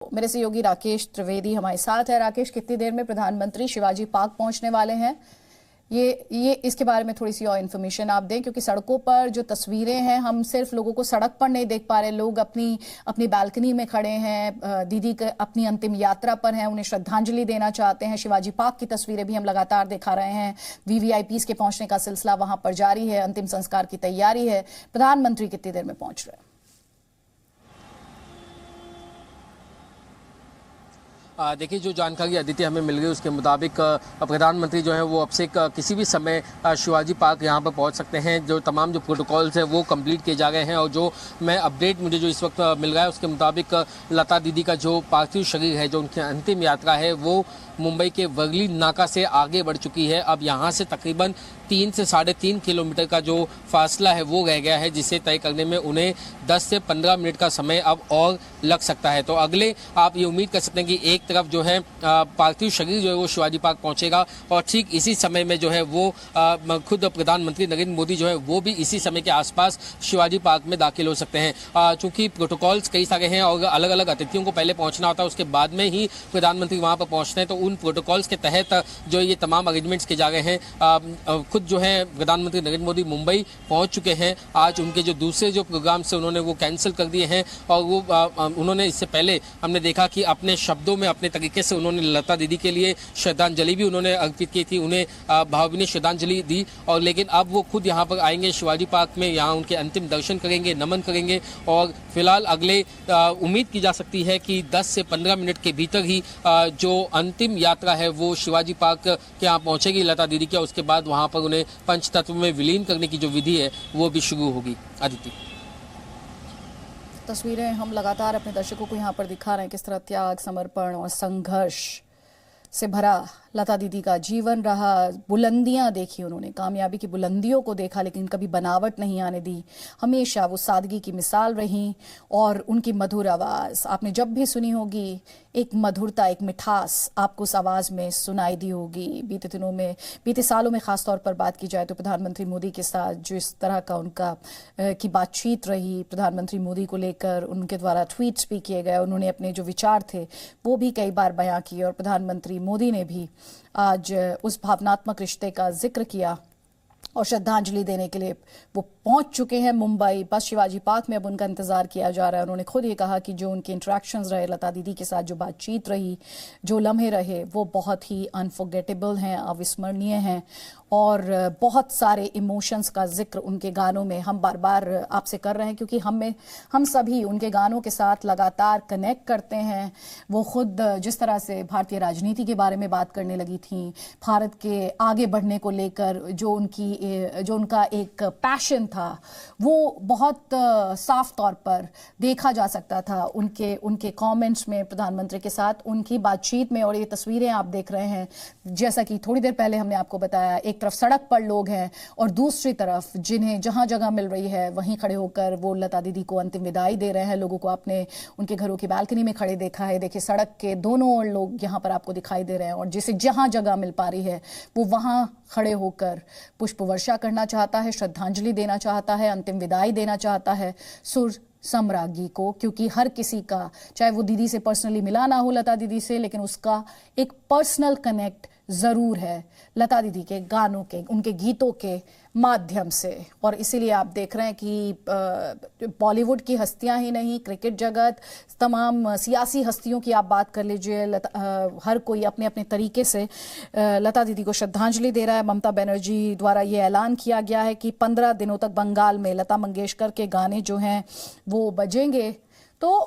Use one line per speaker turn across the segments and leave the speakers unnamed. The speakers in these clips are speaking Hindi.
मेरे सहयोगी राकेश त्रिवेदी हमारे साथ है। राकेश, कितनी देर में प्रधानमंत्री शिवाजी पार्क पहुंचने वाले हैं? ये इसके बारे में थोड़ी सी और इन्फॉर्मेशन आप दें, क्योंकि सड़कों पर जो तस्वीरें हैं हम सिर्फ लोगों को सड़क पर नहीं देख पा रहे। लोग अपनी अपनी बालकनी में खड़े हैं, दीदी के अपनी अंतिम यात्रा पर हैं, उन्हें श्रद्धांजलि देना चाहते हैं। शिवाजी पार्क की तस्वीरें भी हम लगातार दिखा रहे हैं। वीवीआईपीज के पहुंचने का सिलसिला वहां पर जारी है, अंतिम संस्कार की तैयारी है। प्रधानमंत्री कितनी देर में पहुंच रहे हैं?
देखिए, जो जानकारी अदिति हमें मिल गई उसके मुताबिक प्रधानमंत्री जो है वो अब से किसी भी समय शिवाजी पार्क यहाँ पर पहुँच सकते हैं। जो तमाम जो प्रोटोकॉल्स है वो कंप्लीट किए जा गए हैं और जो मैं अपडेट मुझे जो इस वक्त मिल रहा है उसके मुताबिक लता दीदी का जो पार्थिव शरीर है, जो उनकी अंतिम यात्रा है, वो मुंबई के वर्ली नाका से आगे बढ़ चुकी है। अब यहाँ से तकरीबन 3 से 3.5 किलोमीटर का जो फासला है वो रह गया है, जिसे तय करने में उन्हें 10 से 15 मिनट का समय अब और लग सकता है। तो अगले आप ये उम्मीद कर सकते हैं कि एक तरफ जो है पार्थिव शरीर जो है वो शिवाजी पार्क पहुंचेगा और ठीक इसी समय में जो है वो खुद प्रधानमंत्री नरेंद्र मोदी जो है वो भी इसी समय के आसपास शिवाजी पार्क में दाखिल हो सकते हैं। चूंकि प्रोटोकॉल्स कई सारे हैं और अलग अलग अतिथियों को पहले पहुंचना होता है, उसके बाद में ही प्रधानमंत्री वहां पर पहुंचते हैं। तो उन प्रोटोकॉल्स के तहत जो ये तमाम अरेंजमेंट्स किए जा रहे हैं। खुद जो है प्रधानमंत्री नरेंद्र मोदी मुंबई पहुंच चुके हैं। आज उनके जो दूसरे जो प्रोग्राम से उन्होंने वो कैंसिल कर दिए हैं और वो उन्होंने इससे पहले हमने देखा कि अपने शब्दों में अपने तरीके से उन्होंने लता दीदी के लिए श्रद्धांजलि भी उन्होंने अर्पित की थी, उन्हें भावभीनी श्रद्धांजलि दी। और लेकिन अब वो खुद यहाँ पर आएंगे शिवाजी पार्क में, यहाँ उनके अंतिम दर्शन करेंगे, नमन करेंगे और फिलहाल अगले उम्मीद की जा सकती है कि 10 से 15 मिनट के भीतर ही जो अंतिम यात्रा है वो शिवाजी पार्क के यहाँ पहुंचेगी लता दीदी के। उसके बाद वहां पर उन्हें पंचतत्व में विलीन करने की जो विधि है वो भी शुरू होगी। आदित्य,
तस्वीरें हम लगातार अपने दर्शकों को यहाँ पर दिखा रहे हैं, किस तरह त्याग, समर्पण और संघर्ष से भरा लता दीदी का जीवन रहा। बुलंदियां देखी उन्होंने, कामयाबी की बुलंदियों को देखा, लेकिन कभी बनावट नहीं आने दी। हमेशा वो सादगी की मिसाल रही और उनकी मधुर आवाज़ आपने जब भी सुनी होगी, एक मधुरता, एक मिठास आपको उस आवाज़ में सुनाई दी होगी। बीते दिनों में, बीते सालों में ख़ास तौर पर बात की जाए तो प्रधानमंत्री मोदी के साथ जो इस तरह का उनका की बातचीत रही, प्रधानमंत्री मोदी को लेकर उनके द्वारा ट्वीट्स भी किए गए, उन्होंने अपने जो विचार थे वो भी कई बार बयां किए और प्रधानमंत्री मोदी ने भी आज उस भावनात्मक रिश्ते का जिक्र किया और श्रद्धांजलि देने के लिए वो पहुंच चुके हैं मुंबई। बस शिवाजी पार्क में अब उनका इंतजार किया जा रहा है। उन्होंने खुद ये कहा कि जो उनके इंटरेक्शंस रहे लता दीदी के साथ, जो बातचीत रही, जो लम्हे रहे, वो बहुत ही अनफॉरगेटेबल हैं, अविस्मरणीय हैं और बहुत सारे इमोशंस का जिक्र उनके गानों में हम बार बार आपसे कर रहे हैं, क्योंकि हम सभी उनके गानों के साथ लगातार कनेक्ट करते हैं। वो खुद जिस तरह से भारतीय राजनीति के बारे में बात करने लगी थी, भारत के आगे बढ़ने को लेकर जो उनका एक पैशन था वो बहुत साफ तौर पर देखा जा सकता था उनके कमेंट्स में प्रधानमंत्री के साथ, उनकी बातचीत में। और ये तस्वीरें आप देख रहे हैं, जैसा कि थोड़ी देर पहले हमने आपको बताया, एक तरफ सड़क पर लोग हैं और दूसरी तरफ जिन्हें जहां जगह मिल रही है वहीं खड़े होकर वो लता दीदी को अंतिम विदाई दे रहे हैं। लोगों को आपने उनके घरों की बालकनी में खड़े देखा है। देखिए, सड़क के दोनों ओर लोग यहाँ पर आपको दिखाई दे रहे हैं और जिसे जहां जगह मिल पा रही है वो वहां खड़े होकर पुष्प वर्षा करना चाहता है, श्रद्धांजलि देना चाहता है, अंतिम विदाई देना चाहता है सुर सम्राज्ञी को। क्योंकि हर किसी का, चाहे वो दीदी से पर्सनली मिला ना हो लता दीदी से, लेकिन उसका एक पर्सनल कनेक्ट जरूर है लता दीदी के गानों के, उनके गीतों के माध्यम से। और इसीलिए आप देख रहे हैं कि बॉलीवुड की हस्तियां ही नहीं, क्रिकेट जगत, तमाम सियासी हस्तियों की आप बात कर लीजिए, हर कोई अपने अपने तरीके से लता दीदी को श्रद्धांजलि दे रहा है। ममता बनर्जी द्वारा ये ऐलान किया गया है कि 15 दिनों तक बंगाल में लता मंगेशकर के गाने जो हैं वो बजेंगे। तो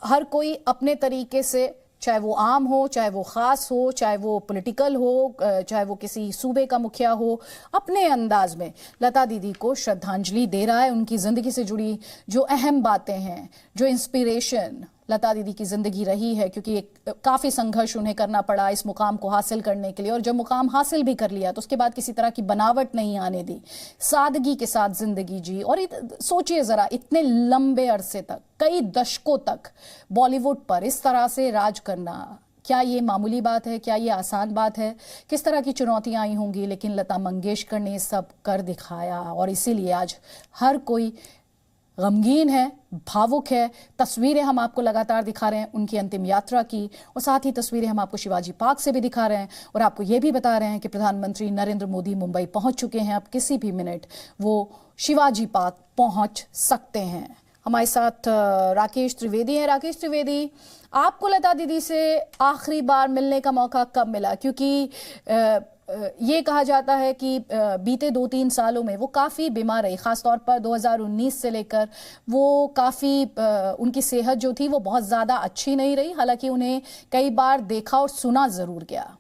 हर कोई अपने तरीके से, चाहे वो आम हो, चाहे वो खास हो, चाहे वो पॉलिटिकल हो, चाहे वो किसी सूबे का मुखिया हो, अपने अंदाज में लता दीदी को श्रद्धांजलि दे रहा है। उनकी जिंदगी से जुड़ी जो अहम बातें हैं, जो इंस्पिरेशन लता दीदी की जिंदगी रही है, क्योंकि काफी संघर्ष उन्हें करना पड़ा इस मुकाम को हासिल करने के लिए, और जब मुकाम हासिल भी कर लिया तो उसके बाद किसी तरह की बनावट नहीं आने दी, सादगी के साथ जिंदगी जी। और सोचिए जरा, इतने लंबे अरसे तक, कई दशकों तक बॉलीवुड पर इस तरह से राज करना, क्या ये मामूली बात है? क्या ये आसान बात है? किस तरह की चुनौतियां आई होंगी, लेकिन लता मंगेशकर ने सब कर दिखाया और इसीलिए आज हर कोई गमगीन है, भावुक है। तस्वीरें हम आपको लगातार दिखा रहे हैं उनकी अंतिम यात्रा की, और साथ ही तस्वीरें हम आपको शिवाजी पार्क से भी दिखा रहे हैं, और आपको ये भी बता रहे हैं कि प्रधानमंत्री नरेंद्र मोदी मुंबई पहुंच चुके हैं। अब किसी भी मिनट वो शिवाजी पार्क पहुंच सकते हैं। हमारे साथ राकेश त्रिवेदी हैं। राकेश त्रिवेदी, आपको लता दीदी से आखिरी बार मिलने का मौका कब मिला? क्योंकि ये कहा जाता है कि बीते 2-3 सालों में वो काफ़ी बीमार रही, ख़ासतौर पर 2019 से लेकर वो काफ़ी उनकी सेहत जो थी वो बहुत ज़्यादा अच्छी नहीं रही। हालांकि उन्हें कई बार देखा और सुना ज़रूर गया।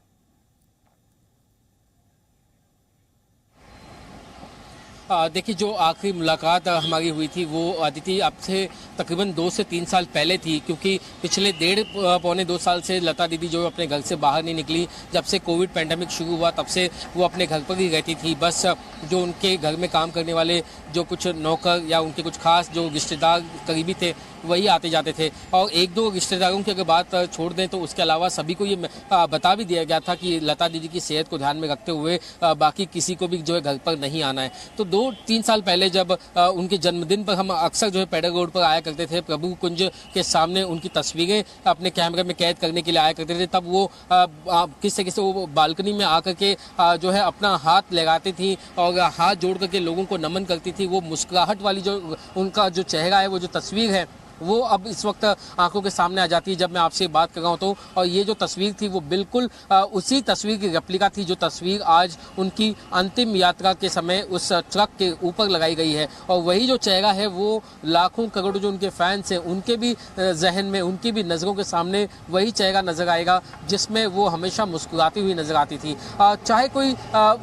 देखिए, जो आखिरी मुलाकात हमारी हुई थी वो अदिति अब से तकरीबन 2 से 3 साल पहले थी, क्योंकि पिछले 1.5-2 साल से लता दीदी जो अपने घर से बाहर नहीं निकली। जब से कोविड पैंडेमिक शुरू हुआ तब से वो अपने घर पर ही रहती थी। बस जो उनके घर में काम करने वाले जो कुछ नौकर या उनके कुछ खास जो रिश्तेदार करीबी थे वही आते जाते थे, और 1-2 रिश्तेदारों की अगर बात छोड़ दें तो उसके अलावा सभी को ये बता भी दिया गया था कि लता दीदी की सेहत को ध्यान में रखते हुए बाकी किसी को भी जो है घर पर नहीं आना है। तो 2-3 साल पहले जब उनके जन्मदिन पर हम अक्सर जो है पेडर रोड पर आया करते थे, प्रभु कुंज के सामने उनकी तस्वीरें अपने कैमरे में कैद करने के लिए आया करते थे, तब वो किस तरीके से वो बालकनी में आकर के जो है अपना हाथ लगाती थी और हाथ जोड़ करके लोगों को नमन करती थी। वो मुस्कुराहट वाली जो उनका जो चेहरा है, वो जो तस्वीर है, वो अब इस वक्त आंखों के सामने आ जाती है जब मैं आपसे बात कर रहा हूँ तो। और ये जो तस्वीर थी वो बिल्कुल उसी तस्वीर की रेप्लिका थी जो तस्वीर आज उनकी अंतिम यात्रा के समय उस ट्रक के ऊपर लगाई गई है। और वही जो चेहरा है वो लाखों करोड़ों जो उनके फैंस हैं उनके भी जहन में, उनकी भी नज़रों के सामने वही चेहरा नजर आएगा जिसमें वो हमेशा मुस्कुराती हुई नजर आती थी। चाहे कोई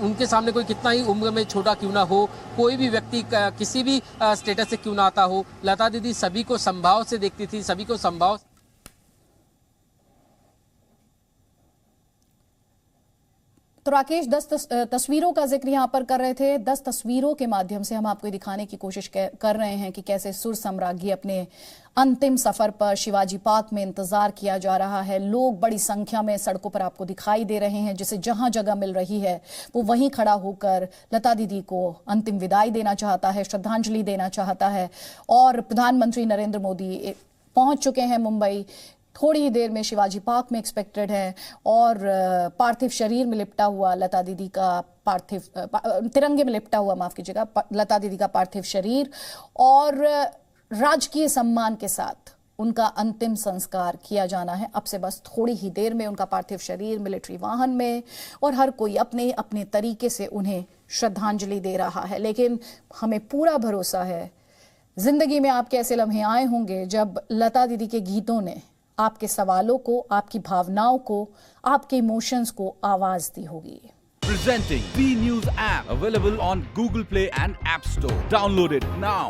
उनके सामने कोई कितना ही उम्र में छोटा क्यों ना हो, कोई भी व्यक्ति किसी भी स्टेटस से क्यों ना आता हो, लता दीदी सभी को संभाव से देखती थी, सभी को संभाव।
तो राकेश, 10 तस्वीरों का जिक्र यहाँ पर कर रहे थे। 10 तस्वीरों के माध्यम से हम आपको दिखाने की कोशिश कर रहे हैं कि कैसे सुर सम्राज्ञी अपने अंतिम सफर पर शिवाजी पार्क में इंतजार किया जा रहा है। लोग बड़ी संख्या में सड़कों पर आपको दिखाई दे रहे हैं, जिसे जहां जगह मिल रही है वो वहीं खड़ा होकर लता दीदी को अंतिम विदाई देना चाहता है, श्रद्धांजलि देना चाहता है। और प्रधानमंत्री नरेंद्र मोदी पहुंच चुके हैं मुंबई, थोड़ी ही देर में शिवाजी पार्क में एक्सपेक्टेड है, और पार्थिव शरीर में लिपटा हुआ लता दीदी का तिरंगे में लिपटा हुआ, माफ कीजिएगा, लता दीदी का पार्थिव शरीर, और राजकीय सम्मान के साथ उनका अंतिम संस्कार किया जाना है। अब से बस थोड़ी ही देर में उनका पार्थिव शरीर मिलिट्री वाहन में, और हर कोई अपने अपने तरीके से उन्हें श्रद्धांजलि दे रहा है। लेकिन हमें पूरा भरोसा है, जिंदगी में आपके ऐसे लम्हे आए होंगे जब लता दीदी के गीतों ने आपके सवालों को, आपकी भावनाओं को, आपके इमोशंस को आवाज दी होगी।
Presenting B News app, available on Google Play and App Store. Download it now.